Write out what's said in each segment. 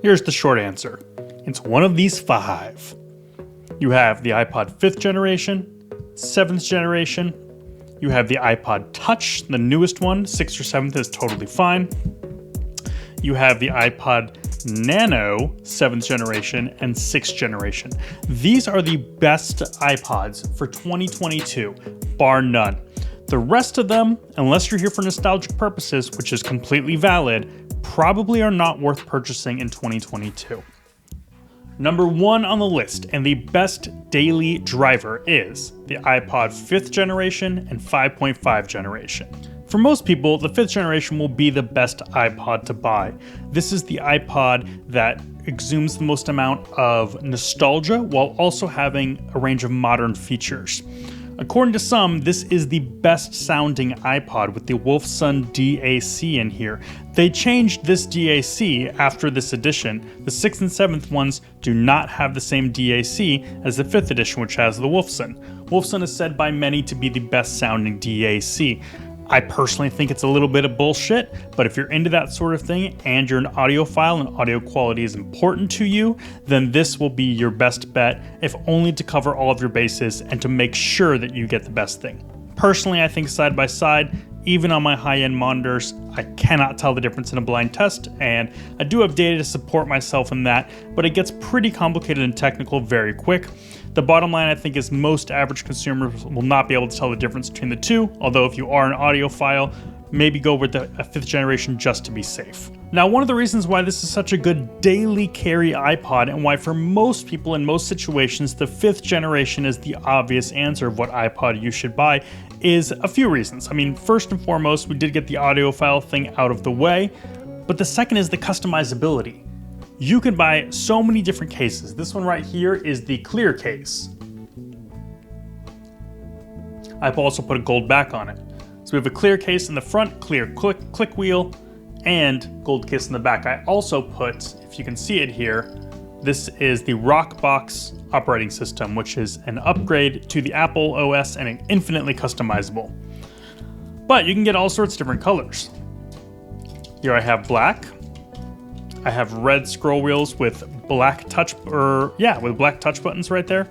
Here's the short answer. It's one of these 5. You have the iPod 5th generation, 7th generation. You have the iPod Touch, the newest one, 6th or 7th is totally fine. You have the iPod Nano, 7th generation, and 6th generation. These are the best iPods for 2022, bar none. The rest of them, unless you're here for nostalgic purposes, which is completely valid, probably are not worth purchasing in 2022. Number 1 on the list and the best daily driver is the iPod 5th generation and 5.5 generation. For most people, the 5th generation will be the best iPod to buy. This is the iPod that exudes the most amount of nostalgia while also having a range of modern features. According to some, this is the best sounding iPod with the Wolfson DAC in here. They changed this DAC after this edition. The 6th and 7th ones do not have the same DAC as the 5th edition, which has the Wolfson. Wolfson is said by many to be the best sounding DAC. I personally think it's a little bit of bullshit, but if you're into that sort of thing and you're an audiophile and audio quality is important to you, then this will be your best bet, if only to cover all of your bases and to make sure that you get the best thing. Personally, I think side by side, even on my high-end monitors, I cannot tell the difference in a blind test, and I do have data to support myself in that, but it gets pretty complicated and technical very quick. The bottom line, I think, is most average consumers will not be able to tell the difference between the two, although if you are an audiophile, maybe go with a 5th generation just to be safe. Now, one of the reasons why this is such a good daily carry iPod and why for most people in most situations the 5th generation is the obvious answer of what iPod you should buy is a few reasons. I mean, first and foremost, we did get the audiophile thing out of the way, but the second is the customizability. You can buy so many different cases. This one right here is the clear case. I've also put a gold back on it. So we have a clear case in the front, clear click wheel, and gold case in the back. I also put, if you can see it here, this is the Rockbox operating system, which is an upgrade to the Apple OS and infinitely customizable. But you can get all sorts of different colors. Here I have black. I have red scroll wheels with black touch buttons right there.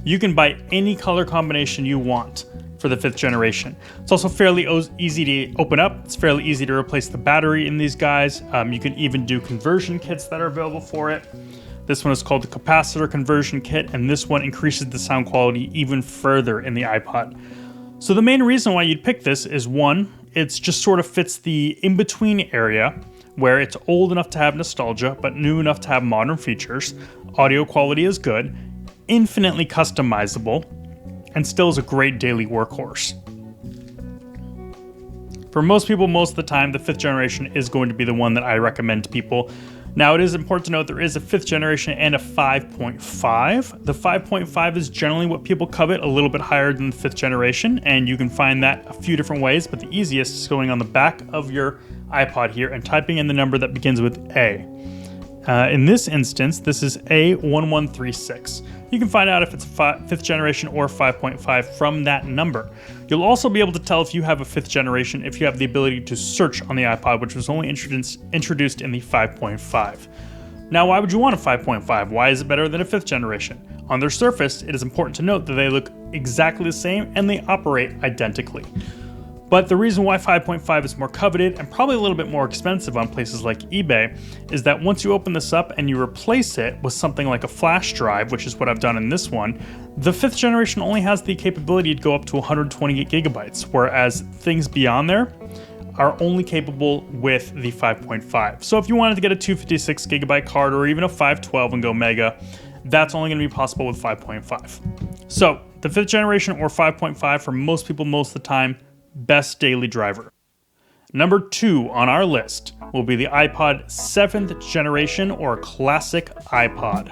You can buy any color combination you want for the 5th generation. It's also fairly easy to open up. It's fairly easy to replace the battery in these guys. You can even do conversion kits that are available for it. This one is called the capacitor conversion kit, and this one increases the sound quality even further in the iPod. So the main reason why you'd pick this is, one, it's just sort of fits the in-between area where it's old enough to have nostalgia, but new enough to have modern features. Audio quality is good, infinitely customizable, and still is a great daily workhorse. For most people, most of the time, the 5th generation is going to be the one that I recommend to people. Now, it is important to note there is a 5th generation and a 5.5. The 5.5 is generally what people covet, a little bit higher than the 5th generation, and you can find that a few different ways, but the easiest is going on the back of your iPod here and typing in the number that begins with A. In this instance, this is A1136. You can find out if it's 5th generation or 5.5 from that number. You'll also be able to tell if you have a 5th generation if you have the ability to search on the iPod, which was only introduced in the 5.5. Now, why would you want a 5.5? Why is it better than a 5th generation? On their surface, it is important to note that they look exactly the same and they operate identically. But the reason why 5.5 is more coveted and probably a little bit more expensive on places like eBay is that once you open this up and you replace it with something like a flash drive, which is what I've done in this one, the 5th generation only has the capability to go up to 128 gigabytes, whereas things beyond there are only capable with the 5.5. So if you wanted to get a 256 gigabyte card or even a 512 and go mega, that's only going to be possible with 5.5. So the 5th generation or 5.5 for most people most of the time, best daily driver. Number 2 on our list will be the iPod 7th generation or classic iPod.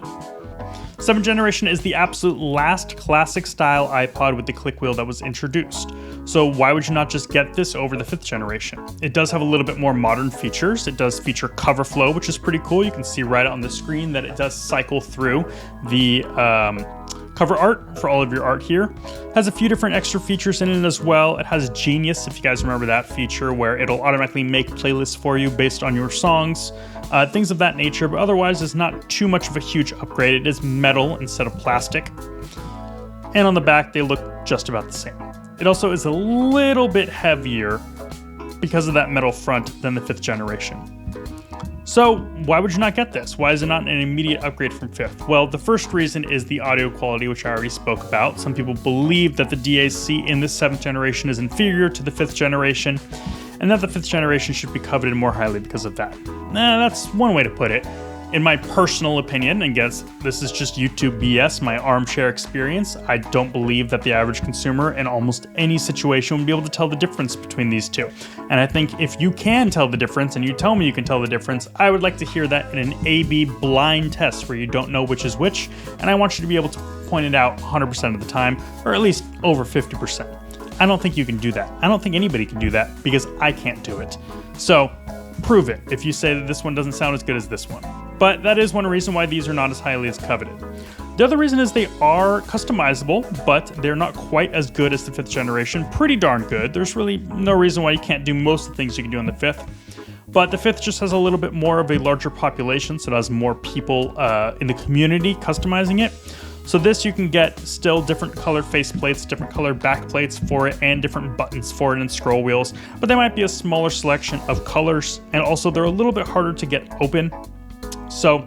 7th generation is the absolute last classic style iPod with the click wheel that was introduced. So why would you not just get this over the 5th generation? It does have a little bit more modern features. It does feature cover flow, which is pretty cool. You can see right on the screen that it does cycle through the cover art for all of your art here. Has a few different extra features in it as well. It has Genius, if you guys remember that feature, where it'll automatically make playlists for you based on your songs, things of that nature, but otherwise it's not too much of a huge upgrade. It is metal instead of plastic. And on the back, they look just about the same. It also is a little bit heavier because of that metal front than the 5th generation. So why would you not get this? Why is it not an immediate upgrade from 5th? Well, the first reason is the audio quality, which I already spoke about. Some people believe that the DAC in the 7th generation is inferior to the 5th generation, and that the 5th generation should be coveted more highly because of that. That's one way to put it. In my personal opinion, and guess this is just YouTube BS, my armchair experience, I don't believe that the average consumer in almost any situation would be able to tell the difference between these two. And I think if you can tell the difference, and you tell me you can tell the difference, I would like to hear that in an A/B blind test where you don't know which is which, and I want you to be able to point it out 100% of the time, or at least over 50%. I don't think you can do that. I don't think anybody can do that because I can't do it. So prove it if you say that this one doesn't sound as good as this one. But that is one reason why these are not as highly as coveted. The other reason is they are customizable, but they're not quite as good as the 5th generation. Pretty darn good. There's really no reason why you can't do most of the things you can do on the 5th. But the 5th just has a little bit more of a larger population, so it has more people in the community customizing it. So this, you can get still different color faceplates, different color backplates for it, and different buttons for it and scroll wheels. But they might be a smaller selection of colors, and also they're a little bit harder to get open. So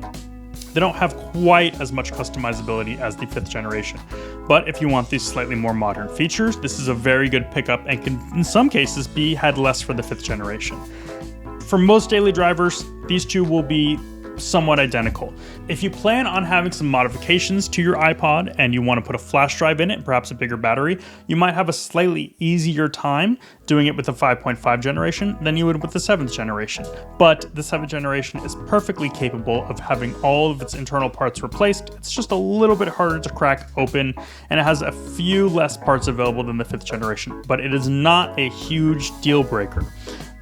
they don't have quite as much customizability as the 5th generation. But if you want these slightly more modern features, this is a very good pickup and can, in some cases, be had less for the 5th generation. For most daily drivers, these two will be somewhat identical. If you plan on having some modifications to your iPod and you want to put a flash drive in it, perhaps a bigger battery, you might have a slightly easier time doing it with the 5.5 generation than you would with the 7th generation. But the 7th generation is perfectly capable of having all of its internal parts replaced. It's just a little bit harder to crack open, and it has a few less parts available than the 5th generation, but it is not a huge deal breaker.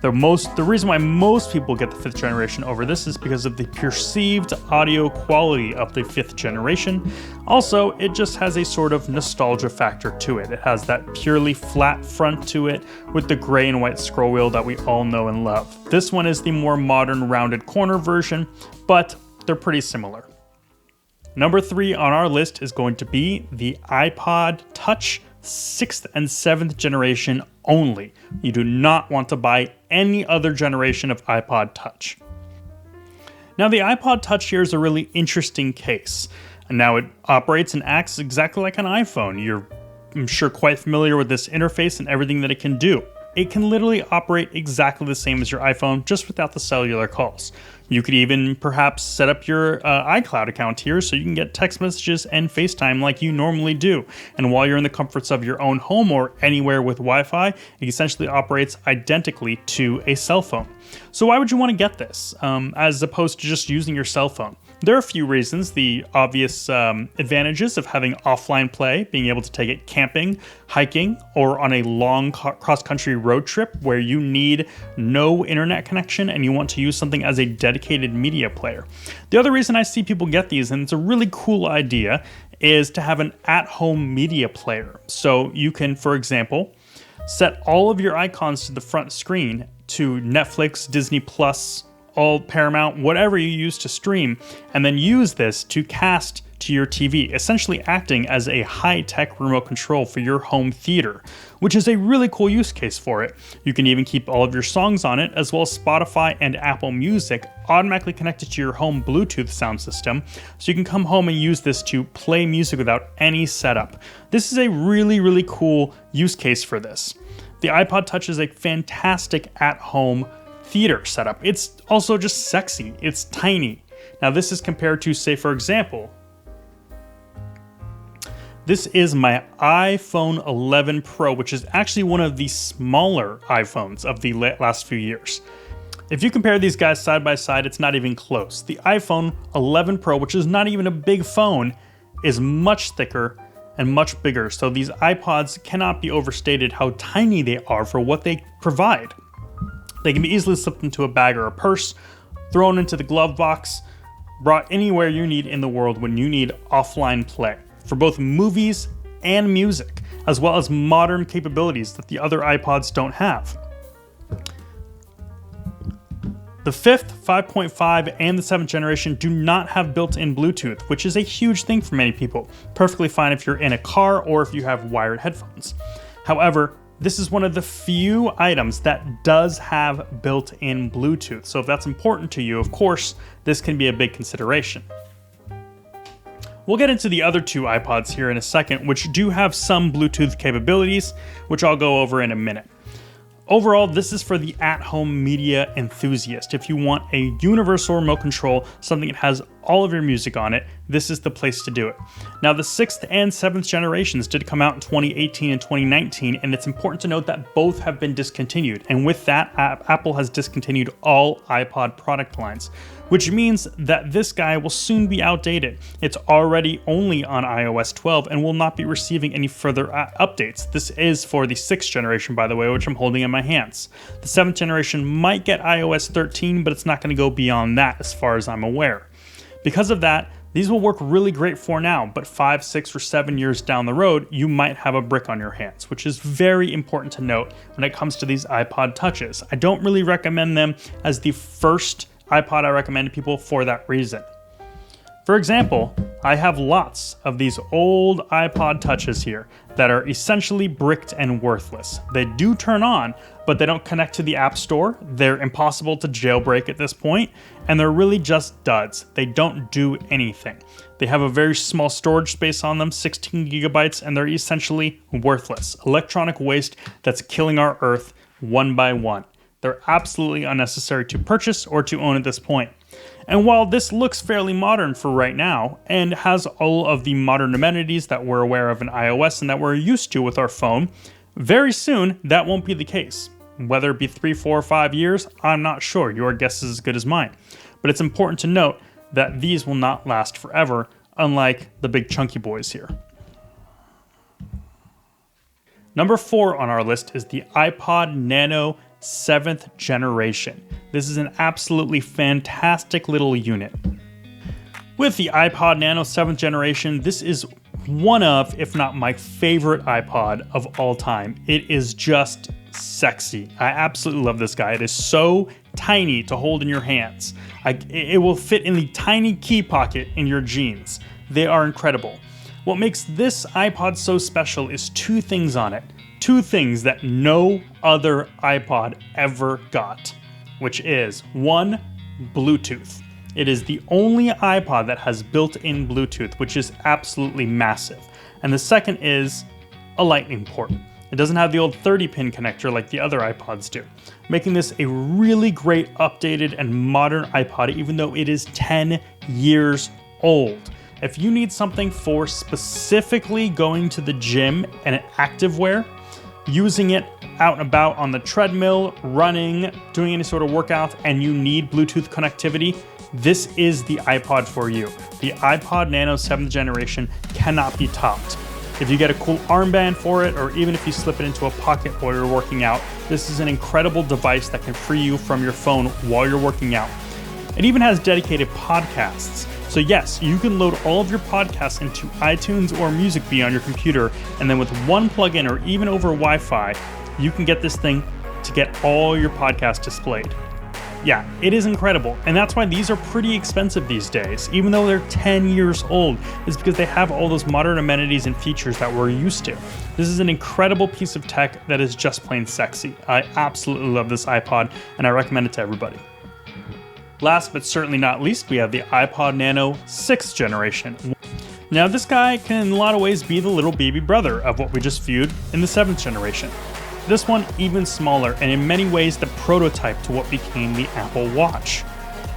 The reason why most people get the 5th generation over this is because of the perceived audio quality of the 5th generation. Also, it just has a sort of nostalgia factor to it. It has that purely flat front to it with the gray and white scroll wheel that we all know and love. This one is the more modern rounded corner version, but they're pretty similar. Number 3 on our list is going to be the iPod Touch 6th and 7th generation only. You do not want to buy any other generation of iPod Touch. Now, the iPod Touch here is a really interesting case. And now it operates and acts exactly like an iPhone. You're, I'm sure, quite familiar with this interface and everything that it can do. It can literally operate exactly the same as your iPhone, just without the cellular calls. You could even perhaps set up your iCloud account here so you can get text messages and FaceTime like you normally do. And while you're in the comforts of your own home or anywhere with Wi-Fi, it essentially operates identically to a cell phone. So why would you want to get this as opposed to just using your cell phone? There are a few reasons. The obvious advantages of having offline play, being able to take it camping, hiking, or on a long cross-country road trip where you need no internet connection and you want to use something as a dedicated media player. The other reason I see people get these, and it's a really cool idea, is to have an at-home media player. So you can, for example, set all of your icons to the front screen to Netflix, Disney Plus, all Paramount, whatever you use to stream, and then use this to cast to your TV, essentially acting as a high-tech remote control for your home theater, which is a really cool use case for it. You can even keep all of your songs on it, as well as Spotify and Apple Music automatically connected to your home Bluetooth sound system, so you can come home and use this to play music without any setup. This is a really, really cool use case for this. The iPod Touch is a fantastic at-home theater setup. It's also just sexy. It's tiny. Now, this is compared to, say, for example, this is my iPhone 11 Pro, which is actually one of the smaller iPhones of the last few years. If you compare these guys side by side, it's not even close. The iPhone 11 Pro, which is not even a big phone, is much thicker and much bigger. So these iPods cannot be overstated how tiny they are for what they provide. They can be easily slipped into a bag or a purse, thrown into the glove box, brought anywhere you need in the world when you need offline play. for both movies and music, as well as modern capabilities that the other iPods don't have. The 5th, 5.5, and the 7th generation do not have built-in Bluetooth, which is a huge thing for many people. Perfectly fine if you're in a car or if you have wired headphones. However, this is one of the few items that does have built-in Bluetooth. So if that's important to you, of course, this can be a big consideration. We'll get into the other two iPods here in a second, which do have some Bluetooth capabilities, which I'll go over in a minute. Overall, this is for the at-home media enthusiast. If you want a universal remote control, something that has all of your music on it, this is the place to do it. Now, the 6th and 7th generations did come out in 2018 and 2019, and it's important to note that both have been discontinued. And with that, Apple has discontinued all iPod product lines, which means that this guy will soon be outdated. It's already only on iOS 12 and will not be receiving any further updates. This is for the 6th generation, by the way, which I'm holding in my hands. The 7th generation might get iOS 13, but it's not going to go beyond that as far as I'm aware. Because of that, these will work really great for now, but 5, 6, or 7 years down the road, you might have a brick on your hands, which is very important to note when it comes to these iPod Touches. I don't really recommend them as the first iPod I recommend to people for that reason. For example, I have lots of these old iPod Touches here that are essentially bricked and worthless. They do turn on, but they don't connect to the App Store. They're impossible to jailbreak at this point, and they're really just duds. They don't do anything. They have a very small storage space on them, 16 gigabytes, and they're essentially worthless. Electronic waste that's killing our Earth one by one. They're absolutely unnecessary to purchase or to own at this point. And while this looks fairly modern for right now and has all of the modern amenities that we're aware of in iOS and that we're used to with our phone, very soon that won't be the case. Whether it be 3, 4, or 5 years, I'm not sure. Your guess is as good as mine. But it's important to note that these will not last forever, unlike the big chunky boys here. Number 4 on our list is the iPod Nano 7th generation. This is an absolutely fantastic little unit. With the iPod Nano 7th generation, this is one of, if not my favorite iPod of all time. It is just sexy. I absolutely love this guy. It is so tiny to hold in your hands. It will fit in the tiny key pocket in your jeans. They are incredible. What makes this iPod so special is 2 things on it. 2 things that no other iPod ever got, which is 1, Bluetooth. It is the only iPod that has built-in Bluetooth, which is absolutely massive. And the second is a lightning port. It doesn't have the old 30-pin connector like the other iPods do, making this a really great updated and modern iPod, even though it is 10 years old. If you need something for specifically going to the gym and activewear, using it out and about on the treadmill, running, doing any sort of workout, and you need Bluetooth connectivity, this is the iPod for you. The iPod Nano 7th generation cannot be topped. If you get a cool armband for it, or even if you slip it into a pocket while you're working out, this is an incredible device that can free you from your phone while you're working out. It even has dedicated podcasts. So yes, you can load all of your podcasts into iTunes or Music Bee on your computer, and then with one plugin or even over Wi-Fi, you can get this thing to get all your podcasts displayed. Yeah, it is incredible, and that's why these are pretty expensive these days, even though they're 10 years old. It's because they have all those modern amenities and features that we're used to. This is an incredible piece of tech that is just plain sexy. I absolutely love this iPod, and I recommend it to everybody. Last but certainly not least, we have the iPod Nano 6th generation. Now this guy can in a lot of ways be the little baby brother of what we just viewed in the 7th generation. This one even smaller, and in many ways the prototype to what became the Apple Watch.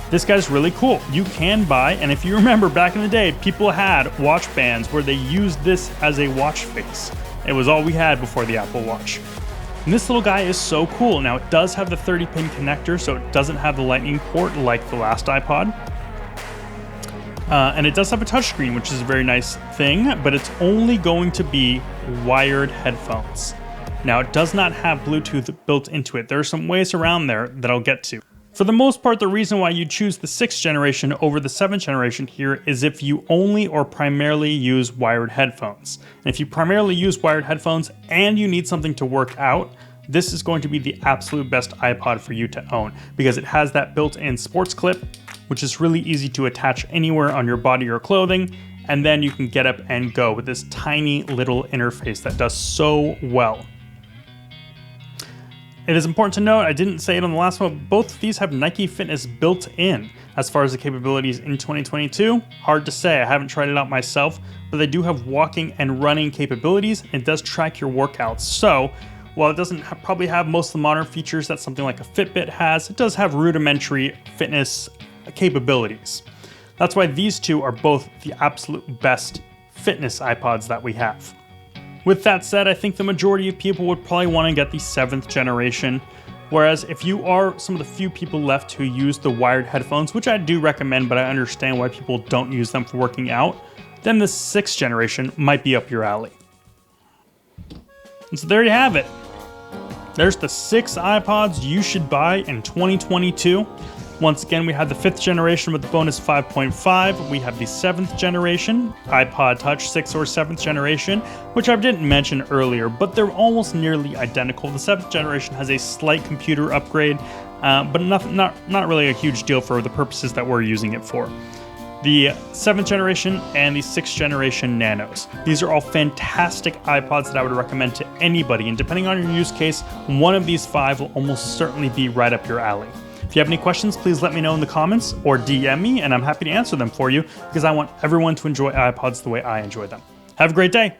This guy's really cool. You can buy, and if you remember back in the day, people had watch bands where they used this as a watch face. It was all we had before the Apple Watch. And this little guy is so cool. Now it does have the 30-pin connector, so it doesn't have the lightning port like the last iPod. And it does have a touchscreen, which is a very nice thing, but it's only going to be wired headphones. Now it does not have Bluetooth built into it. There are some ways around there that I'll get to. For the most part, the reason why you choose the 6th generation over the 7th generation here is if you only or primarily use wired headphones. And if you primarily use wired headphones and you need something to work out, this is going to be the absolute best iPod for you to own because it has that built-in sports clip, which is really easy to attach anywhere on your body or clothing, and then you can get up and go with this tiny little interface that does so well. It is important to note, I didn't say it on the last one, both of these have Nike Fitness built in. As far as the capabilities in 2022, hard to say, I haven't tried it out myself, but they do have walking and running capabilities. It does track your workouts. So while it doesn't probably have most of the modern features that something like a Fitbit has, it does have rudimentary fitness capabilities. That's why these two are both the absolute best fitness iPods that we have. With that said, I think the majority of people would probably want to get the 7th generation, whereas if you are some of the few people left who use the wired headphones, which I do recommend, but I understand why people don't use them for working out, then the 6th generation might be up your alley. And so there you have it. There's the 6 iPods you should buy in 2022. Once again, we have the 5th generation with the bonus 5.5. We have the 7th generation, iPod Touch 6th or 7th generation, which I didn't mention earlier, but they're almost nearly identical. The 7th generation has a slight computer upgrade, but not really a huge deal for the purposes that we're using it for. The 7th generation and the 6th generation Nanos. These are all fantastic iPods that I would recommend to anybody, and depending on your use case, one of these 5 will almost certainly be right up your alley. If you have any questions, please let me know in the comments or DM me, and I'm happy to answer them for you because I want everyone to enjoy iPods the way I enjoy them. Have a great day.